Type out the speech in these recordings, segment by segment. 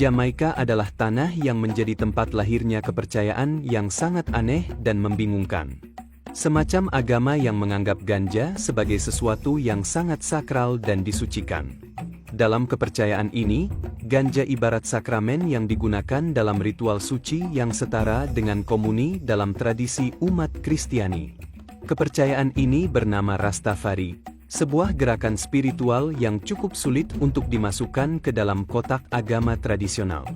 Jamaika adalah tanah yang menjadi tempat lahirnya kepercayaan yang sangat aneh dan membingungkan. Semacam agama yang menganggap ganja sebagai sesuatu yang sangat sakral dan disucikan. Dalam kepercayaan ini, ganja ibarat sakramen yang digunakan dalam ritual suci yang setara dengan komuni dalam tradisi umat Kristiani. Kepercayaan ini bernama Rastafari, sebuah gerakan spiritual yang cukup sulit untuk dimasukkan ke dalam kotak agama tradisional.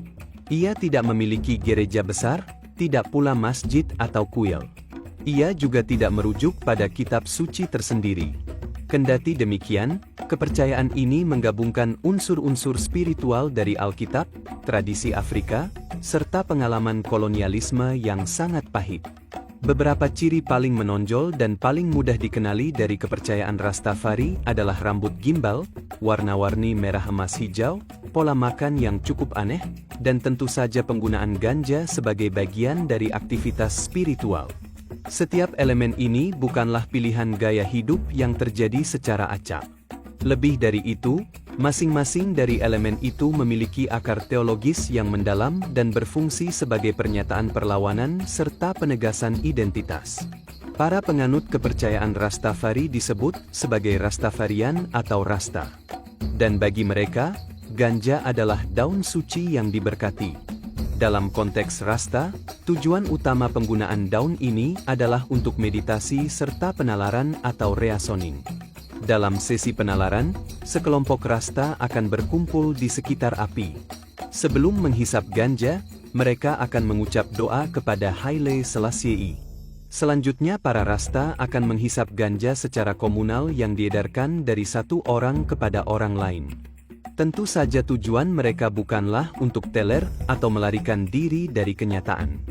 Ia tidak memiliki gereja besar, tidak pula masjid atau kuil. Ia juga tidak merujuk pada kitab suci tersendiri. Kendati demikian, kepercayaan ini menggabungkan unsur-unsur spiritual dari Alkitab, tradisi Afrika, serta pengalaman kolonialisme yang sangat pahit. Beberapa ciri paling menonjol dan paling mudah dikenali dari kepercayaan Rastafari adalah rambut gimbal, warna-warni merah emas hijau, pola makan yang cukup aneh, dan tentu saja penggunaan ganja sebagai bagian dari aktivitas spiritual. Setiap elemen ini bukanlah pilihan gaya hidup yang terjadi secara acak. Lebih dari itu, masing-masing dari elemen itu memiliki akar teologis yang mendalam dan berfungsi sebagai pernyataan perlawanan serta penegasan identitas. Para penganut kepercayaan Rastafari disebut sebagai Rastafarian atau Rasta. Dan bagi mereka, ganja adalah daun suci yang diberkati. Dalam konteks Rasta, tujuan utama penggunaan daun ini adalah untuk meditasi serta penalaran atau reasoning. Dalam sesi penalaran, sekelompok Rasta akan berkumpul di sekitar api. Sebelum menghisap ganja, mereka akan mengucap doa kepada Haile Selassie. Selanjutnya para Rasta akan menghisap ganja secara komunal yang diedarkan dari satu orang kepada orang lain. Tentu saja tujuan mereka bukanlah untuk teler atau melarikan diri dari kenyataan.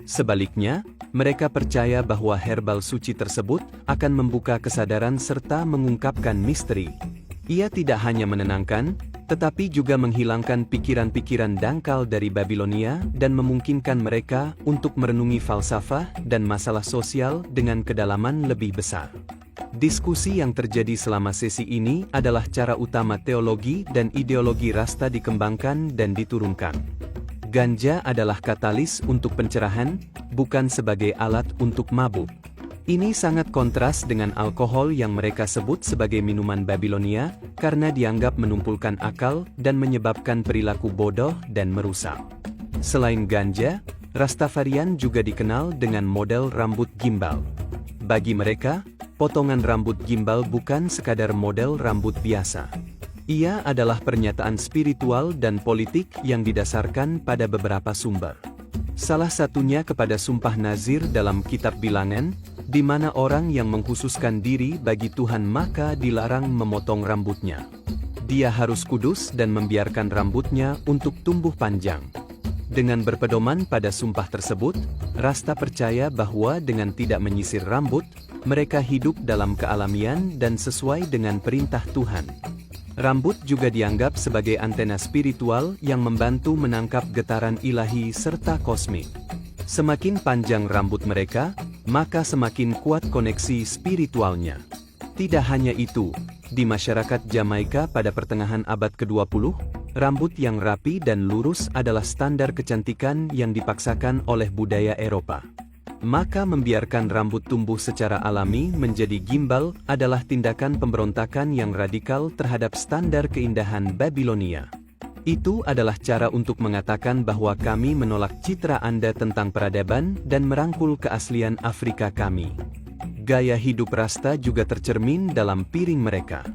Sebaliknya, mereka percaya bahwa herbal suci tersebut akan membuka kesadaran serta mengungkapkan misteri. Ia tidak hanya menenangkan, tetapi juga menghilangkan pikiran-pikiran dangkal dari Babilonia dan memungkinkan mereka untuk merenungi falsafah dan masalah sosial dengan kedalaman lebih besar. Diskusi yang terjadi selama sesi ini adalah cara utama teologi dan ideologi Rasta dikembangkan dan diturunkan. Ganja adalah katalis untuk pencerahan, bukan sebagai alat untuk mabuk. Ini sangat kontras dengan alkohol yang mereka sebut sebagai minuman Babilonia, karena dianggap menumpulkan akal dan menyebabkan perilaku bodoh dan merusak. Selain ganja, Rastafarian juga dikenal dengan model rambut gimbal. Bagi mereka, potongan rambut gimbal bukan sekadar model rambut biasa. Ia adalah pernyataan spiritual dan politik yang didasarkan pada beberapa sumber. Salah satunya kepada Sumpah Nazir dalam Kitab Bilangan, di mana orang yang mengkhususkan diri bagi Tuhan maka dilarang memotong rambutnya. Dia harus kudus dan membiarkan rambutnya untuk tumbuh panjang. Dengan berpedoman pada sumpah tersebut, Rasta percaya bahwa dengan tidak menyisir rambut, mereka hidup dalam kealamian dan sesuai dengan perintah Tuhan. Rambut juga dianggap sebagai antena spiritual yang membantu menangkap getaran ilahi serta kosmik. Semakin panjang rambut mereka, maka semakin kuat koneksi spiritualnya. Tidak hanya itu, di masyarakat Jamaika pada pertengahan abad ke-20, rambut yang rapi dan lurus adalah standar kecantikan yang dipaksakan oleh budaya Eropa. Maka membiarkan rambut tumbuh secara alami menjadi gimbal adalah tindakan pemberontakan yang radikal terhadap standar keindahan Babilonia. Itu adalah cara untuk mengatakan bahwa kami menolak citra Anda tentang peradaban dan merangkul keaslian Afrika kami. Gaya hidup Rasta juga tercermin dalam piring mereka.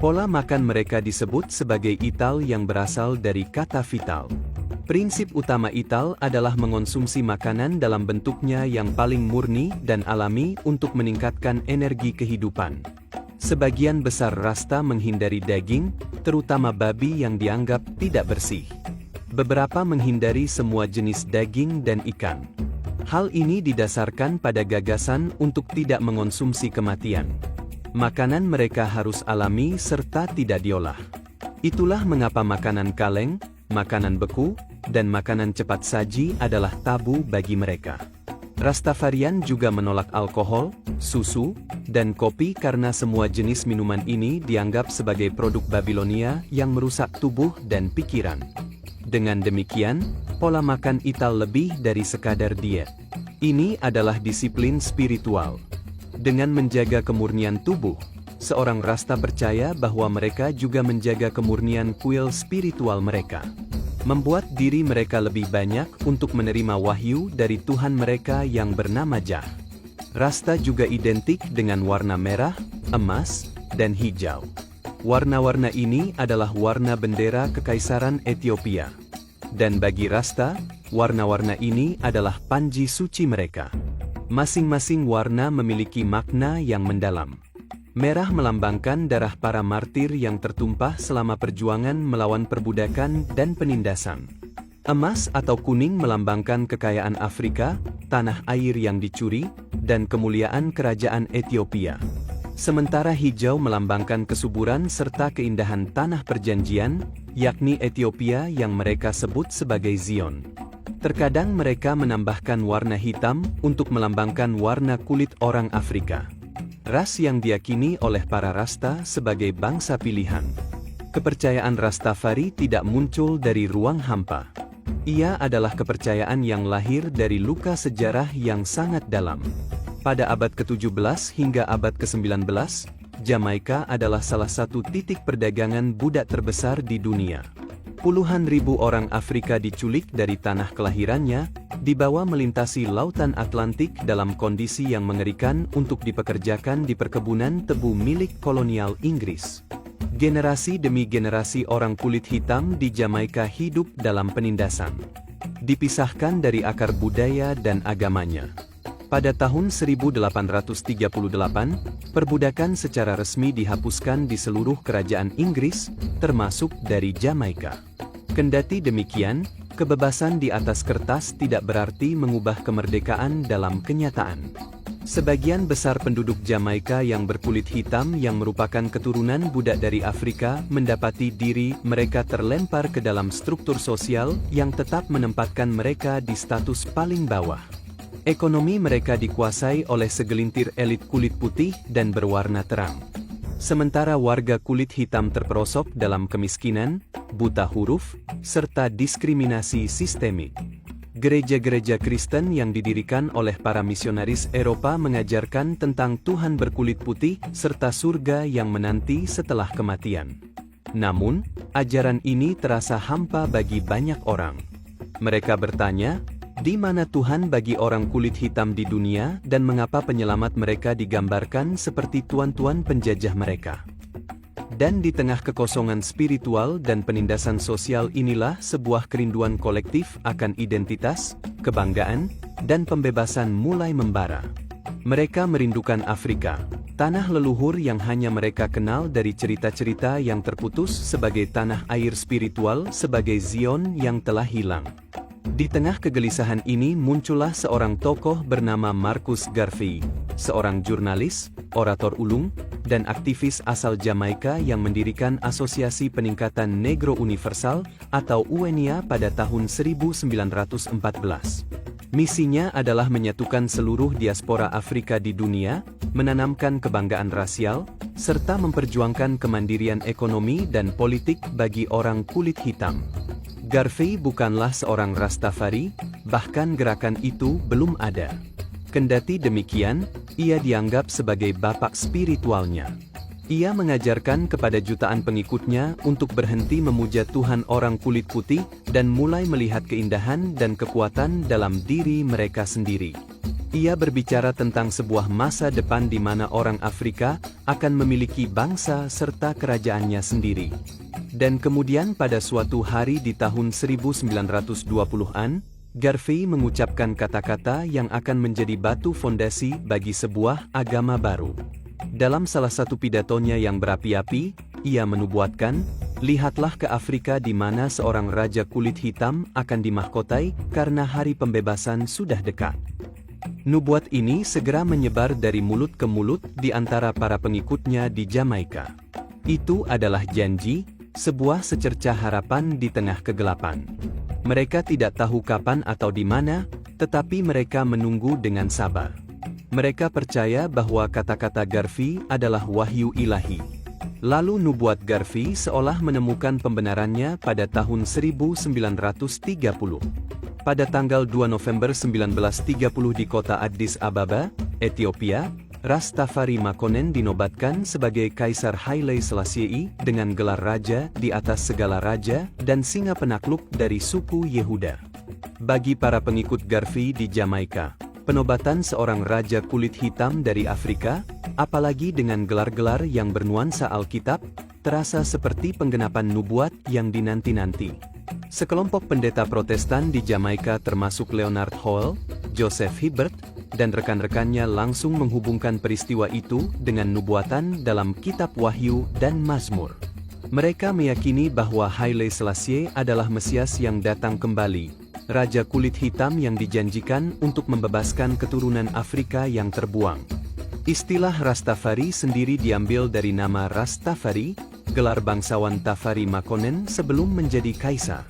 Pola makan mereka disebut sebagai ital yang berasal dari kata vital. Prinsip utama ital adalah mengonsumsi makanan dalam bentuknya yang paling murni dan alami untuk meningkatkan energi kehidupan. Sebagian besar Rasta menghindari daging, terutama babi yang dianggap tidak bersih. Beberapa menghindari semua jenis daging dan ikan. Hal ini didasarkan pada gagasan untuk tidak mengonsumsi kematian. Makanan mereka harus alami serta tidak diolah. Itulah mengapa makanan kaleng, makanan beku, dan makanan cepat saji adalah tabu bagi mereka. Rastafarian juga menolak alkohol, susu, dan kopi karena semua jenis minuman ini dianggap sebagai produk Babilonia yang merusak tubuh dan pikiran. Dengan demikian, pola makan Ital lebih dari sekadar diet. Ini adalah disiplin spiritual. Dengan menjaga kemurnian tubuh, seorang Rasta percaya bahwa mereka juga menjaga kemurnian kuil spiritual mereka. Membuat diri mereka lebih banyak untuk menerima wahyu dari Tuhan mereka yang bernama Jah. Rasta juga identik dengan warna merah, emas, dan hijau. Warna-warna ini adalah warna bendera Kekaisaran Ethiopia. Dan bagi Rasta, warna-warna ini adalah panji suci mereka. Masing-masing warna memiliki makna yang mendalam. Merah melambangkan darah para martir yang tertumpah selama perjuangan melawan perbudakan dan penindasan. Emas atau kuning melambangkan kekayaan Afrika, tanah air yang dicuri, dan kemuliaan kerajaan Ethiopia. Sementara hijau melambangkan kesuburan serta keindahan tanah perjanjian, yakni Ethiopia yang mereka sebut sebagai Zion. Terkadang mereka menambahkan warna hitam untuk melambangkan warna kulit orang Afrika. Ras yang diyakini oleh para Rasta sebagai bangsa pilihan. Kepercayaan Rastafari tidak muncul dari ruang hampa. Ia adalah kepercayaan yang lahir dari luka sejarah yang sangat dalam. Pada abad ke-17 hingga abad ke-19, Jamaika adalah salah satu titik perdagangan budak terbesar di dunia. Puluhan ribu orang Afrika diculik dari tanah kelahirannya, dibawa melintasi lautan Atlantik dalam kondisi yang mengerikan untuk dipekerjakan di perkebunan tebu milik kolonial Inggris. Generasi demi generasi orang kulit hitam di Jamaika hidup dalam penindasan. Dipisahkan dari akar budaya dan agamanya. Pada tahun 1838, perbudakan secara resmi dihapuskan di seluruh kerajaan Inggris, termasuk dari Jamaika. Kendati demikian, kebebasan di atas kertas tidak berarti mengubah kemerdekaan dalam kenyataan. Sebagian besar penduduk Jamaika yang berkulit hitam yang merupakan keturunan budak dari Afrika mendapati diri mereka terlempar ke dalam struktur sosial yang tetap menempatkan mereka di status paling bawah. Ekonomi mereka dikuasai oleh segelintir elit kulit putih dan berwarna terang. Sementara warga kulit hitam terperosok dalam kemiskinan, buta huruf, serta diskriminasi sistemik. Gereja-gereja Kristen yang didirikan oleh para misionaris Eropa mengajarkan tentang Tuhan berkulit putih serta surga yang menanti setelah kematian. Namun, ajaran ini terasa hampa bagi banyak orang. Mereka bertanya, di mana Tuhan bagi orang kulit hitam di dunia dan mengapa penyelamat mereka digambarkan seperti tuan-tuan penjajah mereka? Dan di tengah kekosongan spiritual dan penindasan sosial inilah sebuah kerinduan kolektif akan identitas, kebanggaan, dan pembebasan mulai membara. Mereka merindukan Afrika, tanah leluhur yang hanya mereka kenal dari cerita-cerita yang terputus sebagai tanah air spiritual sebagai Zion yang telah hilang. Di tengah kegelisahan ini muncullah seorang tokoh bernama Marcus Garvey, seorang jurnalis, orator ulung, dan aktivis asal Jamaika yang mendirikan Asosiasi Peningkatan Negro Universal atau UNIA pada tahun 1914. Misinya adalah menyatukan seluruh diaspora Afrika di dunia, menanamkan kebanggaan rasial, serta memperjuangkan kemandirian ekonomi dan politik bagi orang kulit hitam. Garvey bukanlah seorang Rastafari, bahkan gerakan itu belum ada. Kendati demikian, ia dianggap sebagai bapak spiritualnya. Ia mengajarkan kepada jutaan pengikutnya untuk berhenti memuja Tuhan orang kulit putih dan mulai melihat keindahan dan kekuatan dalam diri mereka sendiri. Ia berbicara tentang sebuah masa depan di mana orang Afrika akan memiliki bangsa serta kerajaannya sendiri. Dan kemudian pada suatu hari di tahun 1920-an, Garvey mengucapkan kata-kata yang akan menjadi batu fondasi bagi sebuah agama baru. Dalam salah satu pidatonya yang berapi-api, ia menubuatkan, "Lihatlah ke Afrika di mana seorang raja kulit hitam akan dimahkotai karena hari pembebasan sudah dekat." Nubuat ini segera menyebar dari mulut ke mulut di antara para pengikutnya di Jamaika. Itu adalah janji, sebuah secercah harapan di tengah kegelapan. Mereka tidak tahu kapan atau di mana, Tetapi mereka menunggu dengan sabar. Mereka percaya bahwa kata-kata Garvey adalah wahyu ilahi. Lalu nubuat Garvey seolah menemukan pembenarannya pada tahun 1930. Pada tanggal 2 November 1930 di kota Addis Ababa, Ethiopia, Rastafari Makonnen dinobatkan sebagai Kaisar Haile Selassie dengan gelar raja di atas segala raja dan singa penakluk dari suku Yehuda. Bagi para pengikut Garvey di Jamaika, penobatan seorang raja kulit hitam dari Afrika, apalagi dengan gelar-gelar yang bernuansa Alkitab, terasa seperti penggenapan nubuat yang dinanti-nanti. Sekelompok pendeta Protestan di Jamaika termasuk Leonard Howell, Joseph Hibbert, dan rekan-rekannya langsung menghubungkan peristiwa itu dengan nubuatan dalam Kitab Wahyu dan Mazmur. Mereka meyakini bahwa Haile Selassie adalah Mesias yang datang kembali, raja kulit hitam yang dijanjikan untuk membebaskan keturunan Afrika yang terbuang. Istilah Rastafari sendiri diambil dari nama Rastafari, gelar bangsawan Tafari Makonnen sebelum menjadi kaisar.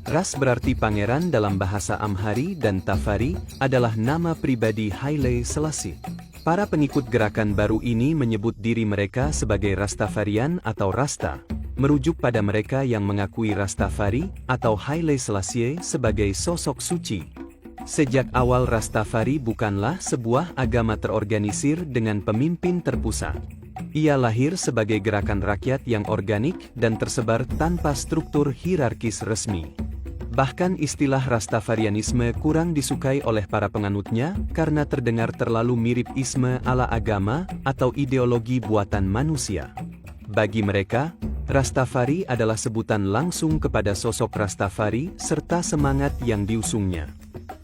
Ras berarti pangeran dalam bahasa Amhari dan Tafari adalah nama pribadi Haile Selassie. Para pengikut gerakan baru ini menyebut diri mereka sebagai Rastafarian atau Rasta, merujuk pada mereka yang mengakui Rastafari atau Haile Selassie sebagai sosok suci. Sejak awal Rastafari bukanlah sebuah agama terorganisir dengan pemimpin terpusat. Ia lahir sebagai gerakan rakyat yang organik dan tersebar tanpa struktur hierarkis resmi. Bahkan istilah Rastafarianisme kurang disukai oleh para penganutnya karena terdengar terlalu mirip isme ala agama atau ideologi buatan manusia. Bagi mereka, Rastafari adalah sebutan langsung kepada sosok Rastafari serta semangat yang diusungnya.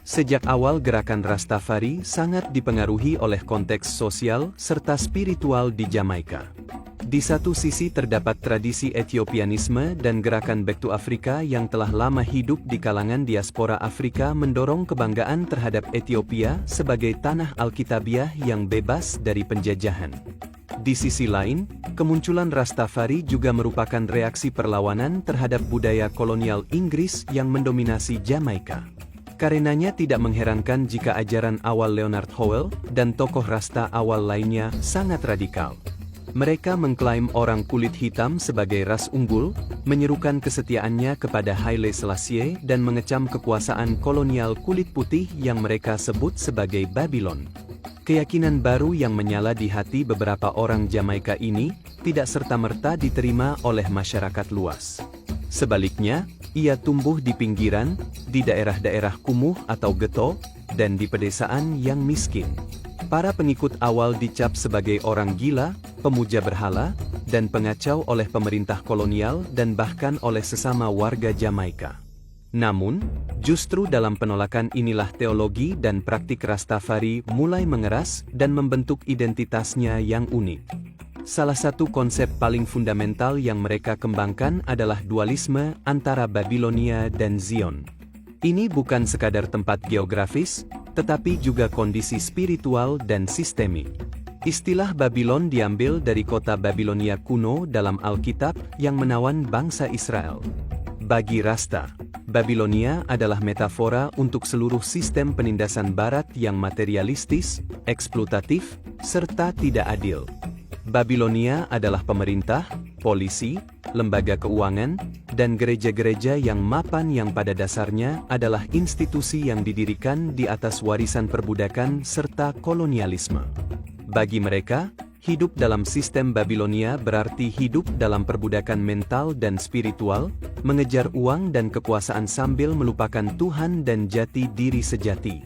Sejak awal gerakan Rastafari sangat dipengaruhi oleh konteks sosial serta spiritual di Jamaika. Di satu sisi terdapat tradisi Etiopianisme dan gerakan Back to Africa yang telah lama hidup di kalangan diaspora Afrika mendorong kebanggaan terhadap Ethiopia sebagai tanah Alkitabiah yang bebas dari penjajahan. Di sisi lain, kemunculan Rastafari juga merupakan reaksi perlawanan terhadap budaya kolonial Inggris yang mendominasi Jamaika. Karenanya tidak mengherankan jika ajaran awal Leonard Howell dan tokoh Rasta awal lainnya sangat radikal. Mereka mengklaim orang kulit hitam sebagai ras unggul, menyerukan kesetiaannya kepada Haile Selassie dan mengecam kekuasaan kolonial kulit putih yang mereka sebut sebagai Babylon. Keyakinan baru yang menyala di hati beberapa orang Jamaika ini tidak serta-merta diterima oleh masyarakat luas. Sebaliknya, ia tumbuh di pinggiran, di daerah-daerah kumuh atau ghetto, dan di pedesaan yang miskin. Para pengikut awal dicap sebagai orang gila, pemuja berhala, dan pengacau oleh pemerintah kolonial dan bahkan oleh sesama warga Jamaika. Namun, justru dalam penolakan inilah teologi dan praktik Rastafari mulai mengeras dan membentuk identitasnya yang unik. Salah satu konsep paling fundamental yang mereka kembangkan adalah dualisme antara Babilonia dan Zion. Ini bukan sekadar tempat geografis, tetapi juga kondisi spiritual dan sistemik. Istilah Babylon diambil dari kota Babilonia kuno dalam Alkitab yang menawan bangsa Israel. Bagi Rasta, Babilonia adalah metafora untuk seluruh sistem penindasan Barat yang materialistis, eksploitatif, serta tidak adil. Babilonia adalah pemerintah, polisi, lembaga keuangan, dan gereja-gereja yang mapan yang pada dasarnya adalah institusi yang didirikan di atas warisan perbudakan serta kolonialisme. Bagi mereka, hidup dalam sistem Babilonia berarti hidup dalam perbudakan mental dan spiritual, mengejar uang dan kekuasaan sambil melupakan Tuhan dan jati diri sejati.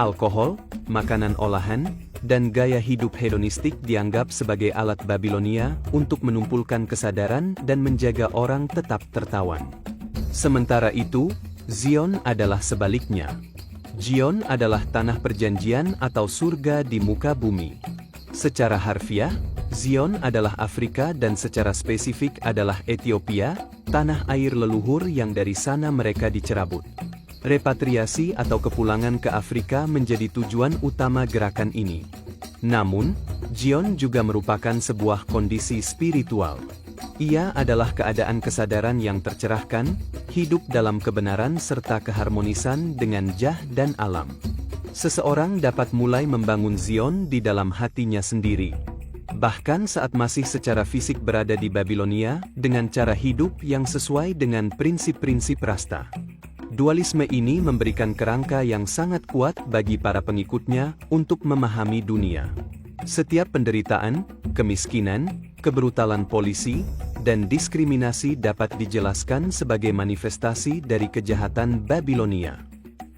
Alkohol, makanan olahan, dan gaya hidup hedonistik dianggap sebagai alat Babilonia untuk menumpulkan kesadaran dan menjaga orang tetap tertawan. Sementara itu, Zion adalah sebaliknya. Zion adalah tanah perjanjian atau surga di muka bumi. Secara harfiah, Zion adalah Afrika dan secara spesifik adalah Ethiopia, tanah air leluhur yang dari sana mereka dicerabut. Repatriasi atau kepulangan ke Afrika menjadi tujuan utama gerakan ini. Namun, Zion juga merupakan sebuah kondisi spiritual. Ia adalah keadaan kesadaran yang tercerahkan, hidup dalam kebenaran serta keharmonisan dengan Jah dan alam. Seseorang dapat mulai membangun Zion di dalam hatinya sendiri. Bahkan saat masih secara fisik berada di Babilonia, dengan cara hidup yang sesuai dengan prinsip-prinsip Rasta. Dualisme ini memberikan kerangka yang sangat kuat bagi para pengikutnya untuk memahami dunia. Setiap penderitaan, kemiskinan, kebrutalan polisi, dan diskriminasi dapat dijelaskan sebagai manifestasi dari kejahatan Babilonia.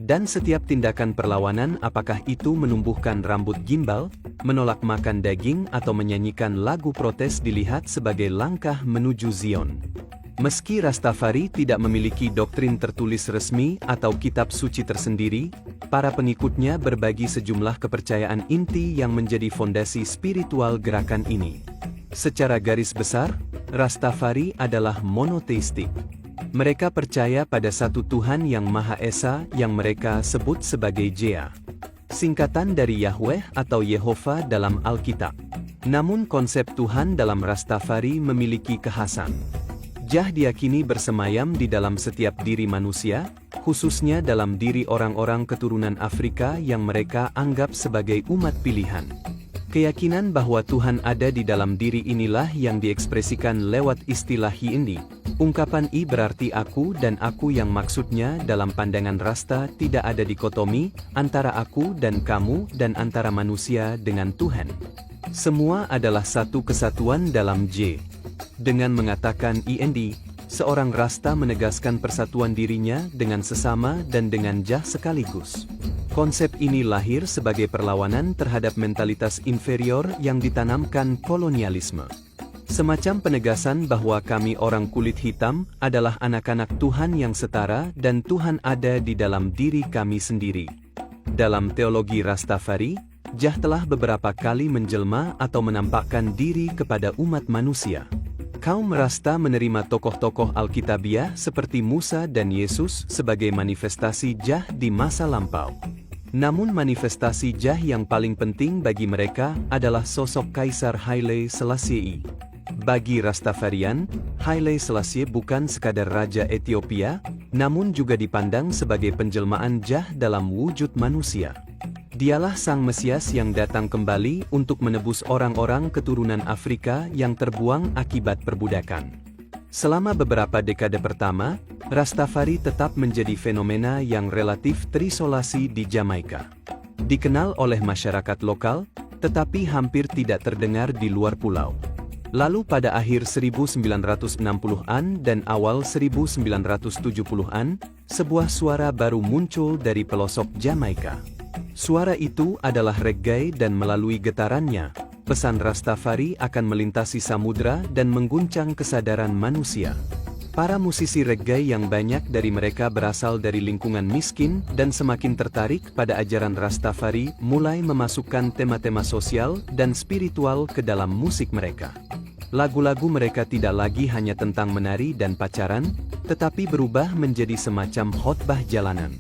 Dan setiap tindakan perlawanan, apakah itu menumbuhkan rambut gimbal, menolak makan daging atau menyanyikan lagu protes, dilihat sebagai langkah menuju Zion. Meski Rastafari tidak memiliki doktrin tertulis resmi atau kitab suci tersendiri, para pengikutnya berbagi sejumlah kepercayaan inti yang menjadi fondasi spiritual gerakan ini. Secara garis besar, Rastafari adalah monoteistik. Mereka percaya pada satu Tuhan yang Maha Esa yang mereka sebut sebagai Jea, singkatan dari Yahweh atau Yehova dalam Alkitab. Namun konsep Tuhan dalam Rastafari memiliki kekhasan. Jah diyakini bersemayam di dalam setiap diri manusia, khususnya dalam diri orang-orang keturunan Afrika yang mereka anggap sebagai umat pilihan. Keyakinan bahwa Tuhan ada di dalam diri inilah yang diekspresikan lewat istilah Yindi. Ungkapan I berarti aku dan aku, yang maksudnya dalam pandangan Rasta tidak ada dikotomi antara aku dan kamu dan antara manusia dengan Tuhan. Semua adalah satu kesatuan dalam J. Dengan mengatakan IND, seorang Rasta menegaskan persatuan dirinya dengan sesama dan dengan Jah sekaligus. Konsep ini lahir sebagai perlawanan terhadap mentalitas inferior yang ditanamkan kolonialisme. Semacam penegasan bahwa kami orang kulit hitam adalah anak-anak Tuhan yang setara dan Tuhan ada di dalam diri kami sendiri. Dalam teologi Rastafari, Jah telah beberapa kali menjelma atau menampakkan diri kepada umat manusia. Kaum Rasta menerima tokoh-tokoh Alkitabiah seperti Musa dan Yesus sebagai manifestasi Jah di masa lampau. Namun manifestasi Jah yang paling penting bagi mereka adalah sosok Kaisar Haile Selassie. Bagi Rastafarian, Haile Selassie bukan sekadar Raja Ethiopia, namun juga dipandang sebagai penjelmaan Jah dalam wujud manusia. Dialah Sang Mesias yang datang kembali untuk menebus orang-orang keturunan Afrika yang terbuang akibat perbudakan. Selama beberapa dekade pertama, Rastafari tetap menjadi fenomena yang relatif terisolasi di Jamaika. Dikenal oleh masyarakat lokal, tetapi hampir tidak terdengar di luar pulau. Lalu pada akhir 1960-an dan awal 1970-an, sebuah suara baru muncul dari pelosok Jamaika. Suara itu adalah reggae dan melalui getarannya, pesan Rastafari akan melintasi samudra dan mengguncang kesadaran manusia. Para musisi reggae yang banyak dari mereka berasal dari lingkungan miskin dan semakin tertarik pada ajaran Rastafari mulai memasukkan tema-tema sosial dan spiritual ke dalam musik mereka. Lagu-lagu mereka tidak lagi hanya tentang menari dan pacaran, tetapi berubah menjadi semacam khotbah jalanan.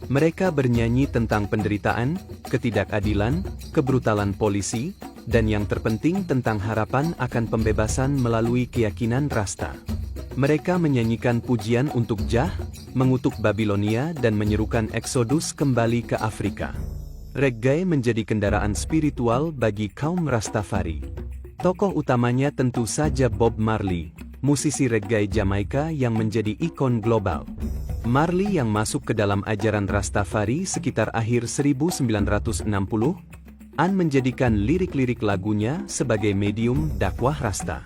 Mereka bernyanyi tentang penderitaan, ketidakadilan, kebrutalan polisi, dan yang terpenting tentang harapan akan pembebasan melalui keyakinan Rasta. Mereka menyanyikan pujian untuk Jah, mengutuk Babilonia dan menyerukan eksodus kembali ke Afrika. Reggae menjadi kendaraan spiritual bagi kaum Rastafari. Tokoh utamanya tentu saja Bob Marley, musisi reggae Jamaika yang menjadi ikon global. Marley yang masuk ke dalam ajaran Rastafari sekitar akhir 1960-an menjadikan lirik-lirik lagunya sebagai medium dakwah Rasta.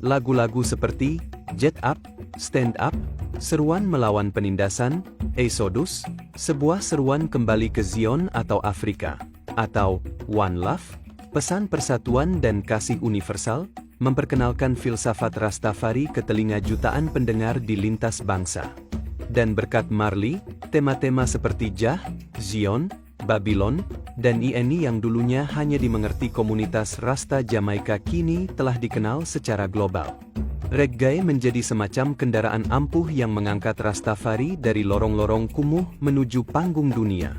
Lagu-lagu seperti Get Up, Stand Up, seruan melawan penindasan, Exodus, sebuah seruan kembali ke Zion atau Afrika, atau One Love, pesan persatuan dan kasih universal, memperkenalkan filsafat Rastafari ke telinga jutaan pendengar di lintas bangsa. Dan berkat Marley, tema-tema seperti Jah, Zion, Babylon, dan INI yang dulunya hanya dimengerti komunitas Rasta Jamaika kini telah dikenal secara global. Reggae menjadi semacam kendaraan ampuh yang mengangkat Rastafari dari lorong-lorong kumuh menuju panggung dunia.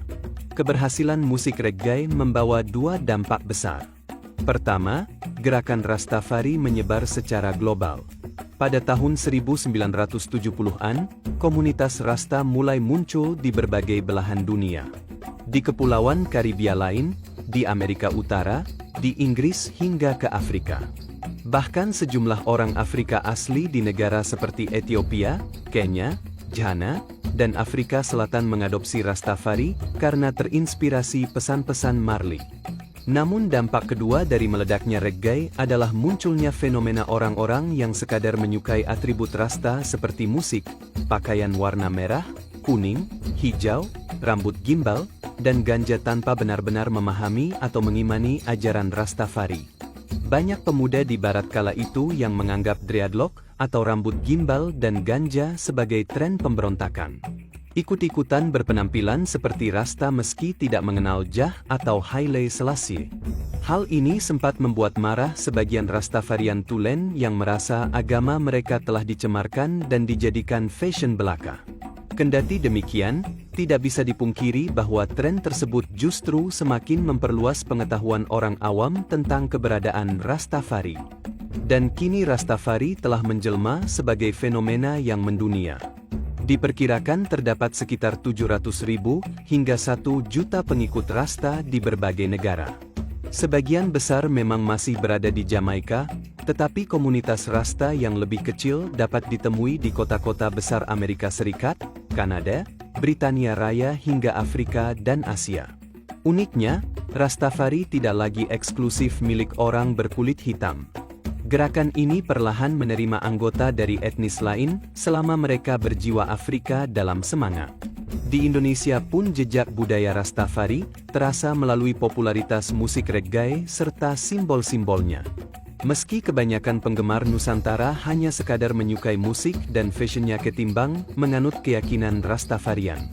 Keberhasilan musik reggae membawa dua dampak besar. Pertama, gerakan Rastafari menyebar secara global. Pada tahun 1970-an, komunitas Rasta mulai muncul di berbagai belahan dunia. Di kepulauan Karibia lain, di Amerika Utara, di Inggris hingga ke Afrika. Bahkan sejumlah orang Afrika asli di negara seperti Ethiopia, Kenya, Ghana, dan Afrika Selatan mengadopsi Rastafari karena terinspirasi pesan-pesan Marley. Namun dampak kedua dari meledaknya reggae adalah munculnya fenomena orang-orang yang sekadar menyukai atribut Rasta seperti musik, pakaian warna merah, kuning, hijau, rambut gimbal, dan ganja tanpa benar-benar memahami atau mengimani ajaran Rastafari. Banyak pemuda di barat kala itu yang menganggap dreadlock atau rambut gimbal dan ganja sebagai tren pemberontakan. Ikut-ikutan berpenampilan seperti Rasta meski tidak mengenal Jah atau Haile Selassie. Hal ini sempat membuat marah sebagian Rastafarian Tulen yang merasa agama mereka telah dicemarkan dan dijadikan fashion belaka. Kendati demikian, tidak bisa dipungkiri bahwa tren tersebut justru semakin memperluas pengetahuan orang awam tentang keberadaan Rastafari. Dan kini Rastafari telah menjelma sebagai fenomena yang mendunia. Diperkirakan terdapat sekitar 700.000 hingga 1 juta pengikut Rasta di berbagai negara. Sebagian besar memang masih berada di Jamaika, tetapi komunitas Rasta yang lebih kecil dapat ditemui di kota-kota besar Amerika Serikat, Kanada, Britania Raya hingga Afrika dan Asia. Uniknya, Rastafari tidak lagi eksklusif milik orang berkulit hitam. Gerakan ini perlahan menerima anggota dari etnis lain selama mereka berjiwa Afrika dalam semangat. Di Indonesia pun jejak budaya Rastafari terasa melalui popularitas musik reggae serta simbol-simbolnya. Meski kebanyakan penggemar Nusantara hanya sekadar menyukai musik dan fashionnya ketimbang menganut keyakinan Rastafarian.